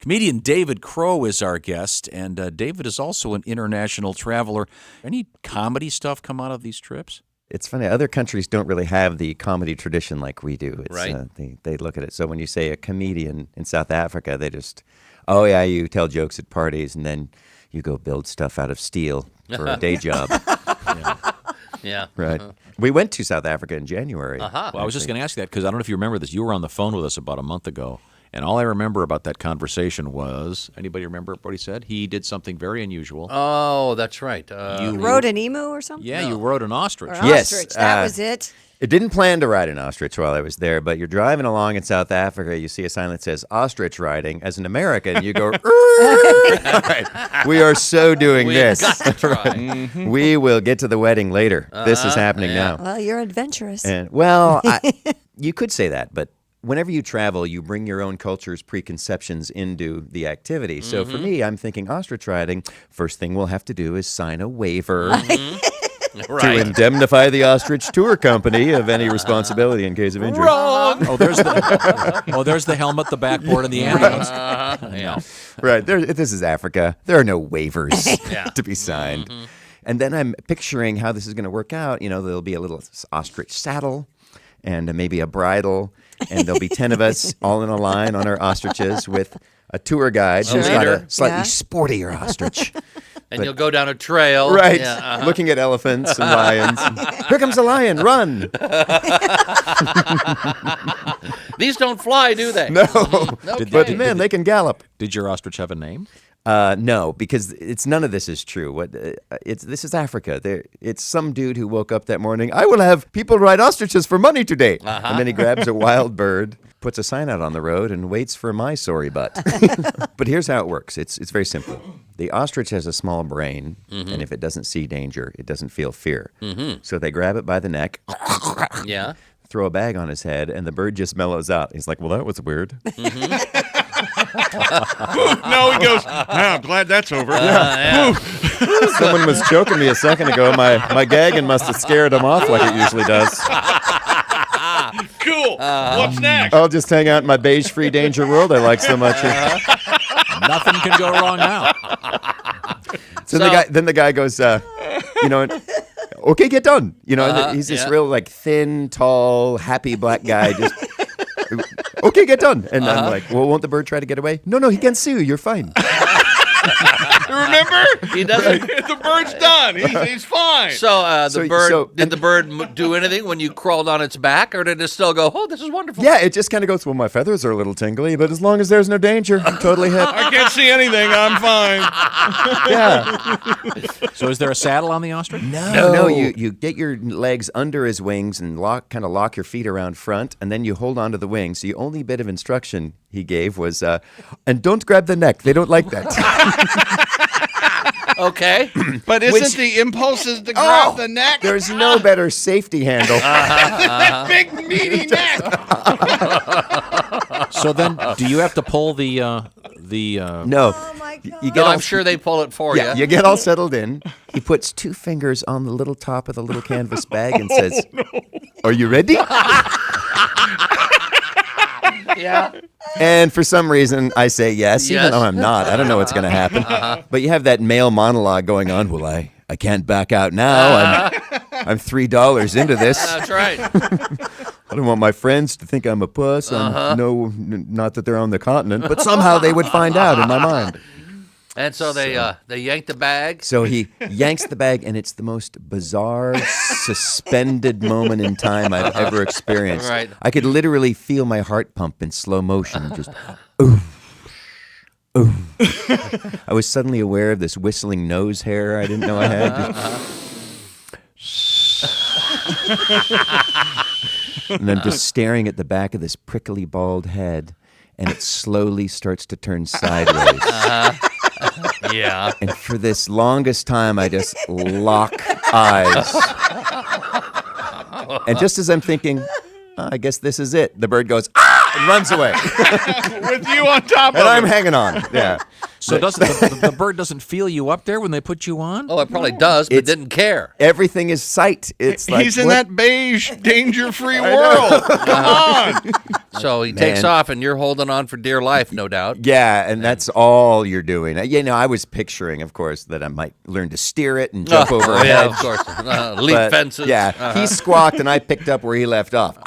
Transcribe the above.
Comedian David Crowe is our guest, and David is also an international traveler. Any comedy stuff come out of these trips? It's funny. Other countries don't really have the comedy tradition like we do. It's, Right. They look at it. So when you say a comedian in South Africa, they just, oh yeah, you tell jokes at parties, and then you go build stuff out of steel for a day job. Yeah. Right. We went to South Africa in January. Well, I was just going to ask you that because I don't know if you remember this. You were on the phone with us about a month ago, and all I remember about that conversation was, anybody remember what he said? He did something very unusual. Oh, that's right. You Rode an emu or something? Yeah, you rode an ostrich. Or Yes, ostrich. That was it. I didn't plan to ride an ostrich while I was there, but you're driving along in South Africa, you see a sign that says ostrich riding. As an American, you go, right. We are so doing this. Got to try. We will get to the wedding later. This is happening now. Well, you're adventurous. And you could say that, but whenever you travel, you bring your own culture's preconceptions into the activity. So for me, I'm thinking ostrich riding. First thing we'll have to do is sign a waiver to indemnify the ostrich tour company of any responsibility in case of injury. Wrong. Oh, there's the helmet, the backboard, and the ambulance. Yeah. Right. This is Africa. There are no waivers Yeah. to be signed. And then I'm picturing how this is going to work out. You know, there'll be a little ostrich saddle and maybe a bridle, and there'll be 10 of us all in a line on our ostriches with a tour guide who's got a slightly sportier ostrich. And you'll go down a trail. Right, Yeah, looking at elephants and lions. Here comes a lion, run! These don't fly, do they? No, Okay. but man, they can gallop. Did your ostrich have a name? No, because none of this is true. This is Africa. It's some dude who woke up that morning. I will have people ride ostriches for money today, and then he grabs a wild bird, puts a sign out on the road, and waits for my sorry butt. But here's how it works. It's very simple. The ostrich has a small brain, and if it doesn't see danger, it doesn't feel fear. So they grab it by the neck. Yeah. Throw a bag on his head, and the bird just mellows out. He's like, well, that was weird. No, he goes, I'm glad that's over. Someone was choking me a second ago. My gagging must have scared him off like it usually does. Cool. What's next? I'll just hang out in my beige-free danger world I like so much. Nothing can go wrong now. So the guy goes, okay, get done. And he's this real thin, tall, happy black guy. Just okay, get done. And I'm like, well, won't the bird try to get away? No, he can see you. You're fine. Remember? He doesn't. The bird's done. He's fine. So did the bird and do anything when you crawled on its back, or did it still go, oh, this is wonderful? Yeah, it just kind of goes, well, my feathers are a little tingly, but as long as there's no danger, I'm totally hip. I can't see anything. I'm fine. Yeah. So is there a saddle on the ostrich? No, you get your legs under his wings and kind of lock your feet around front, and then you hold onto the wings. The only bit of instruction he gave was, and don't grab the neck. They don't like that. Okay. But isn't the impulse is to grab the neck? There's no better safety handle. That big meaty neck. So then, do you have to pull the No. Oh, my God. You get I'm sure they pull it for Yeah, you. you get all settled in. He puts 2 fingers on the little top of the little canvas bag and says, are you ready? Yeah. And for some reason, I say yes, even Yes. though I'm not. I don't know what's going to happen. But you have that male monologue going on. Well, I can't back out now. I'm $3 into this. That's right. I don't want my friends to think I'm a puss. Not that they're on the continent, but somehow they would find out in my mind. And so they yanked the bag. So he yanks the bag, and it's the most bizarre, suspended moment in time I've ever experienced. Right. I could literally feel my heart pump in slow motion, just ooh, ooh. I was suddenly aware of this whistling nose hair I didn't know I had. And I'm just staring at the back of this prickly bald head, and it slowly starts to turn sideways. Yeah. And for this longest time, I just lock eyes. And just as I'm thinking, I guess this is it, the bird goes, ah! and runs away. With you on top And of I'm him. hanging on. Yeah. So the bird doesn't feel you up there when they put you on? Oh, it probably does, but It's- didn't care. Everything is sight. It's like He's in what- that beige, danger-free world. Come on. So he takes Man. off, and you're holding on for dear life, no doubt. Yeah, and that's all you're doing. I was picturing, of course, that I might learn to steer it and jump over a yeah, hedge. of course. Leap But, fences. Yeah, he squawked and I picked up where he left off.